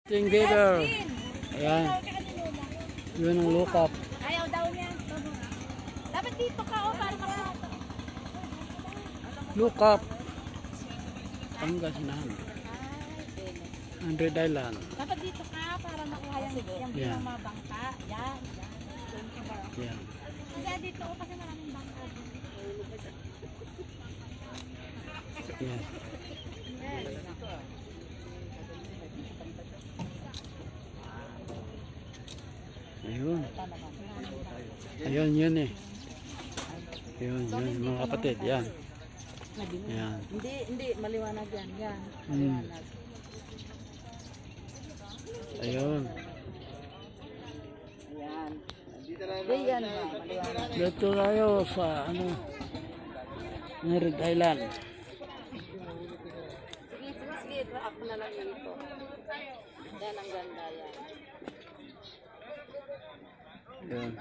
Ting gator. Ayan. Yun ang look up. Ayaw daw niya. Dapat dito ka o para makita. Look up. Pangasinan. Andred Island. Dapat dito ka para makuha yung mga bangka. Yan. Yan. Kasi dito kasi maraming bangka. Yan. Ayun. Ayun yun eh. Yun mga kapatid. Yan. Yan. Hindi maliwanag yan. Yan. Maliwanag. Ayun. Yan. Yan maliwanag. Dito tayo sa Andred Island. Sige, ako na lang dito. Yan ang ganda yan. Yan.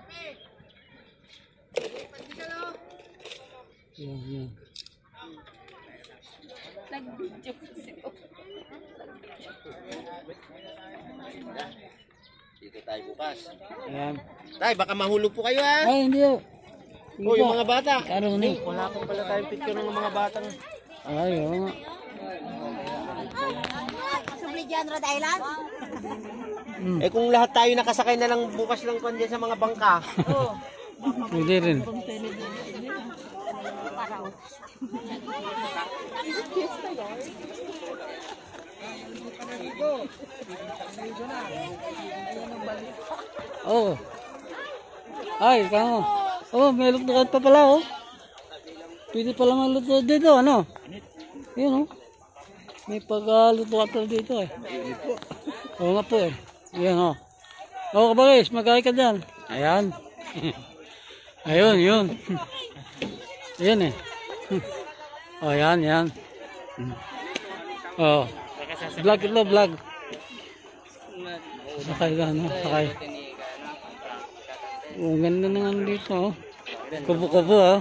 Yan. Nag-video kasi ko. Dito tayo bukas. Ayan. Tay, baka mahulog po kayo ha. Ay, hindi oh. O, yung mga bata. Ano ni? Wala pong pala tayong picture ng mga batang. Ay, oo nga. Subli dyan, Rhode Island? Eh kung lahat tayo nakasakay na lang bukas lang kung dyan sa mga bangka. Oo. Hindi rin. Oh. Ay, kamo. Oh, may lutuan pa pala oh. Pwede pala maluto dito, ano? Yun oh. May paglutuan pala dito eh. Oo nga po eh. Yan oh. Oh, kabagis, magkaya ka dyan. Ayan. Ayun, yun. Yan eh. Oh, yan. Oh. Vlog ito, vlog. Sakay ka, no? Sakay. Oh, ganda na nga dito, oh. Kubo-kubo, oh.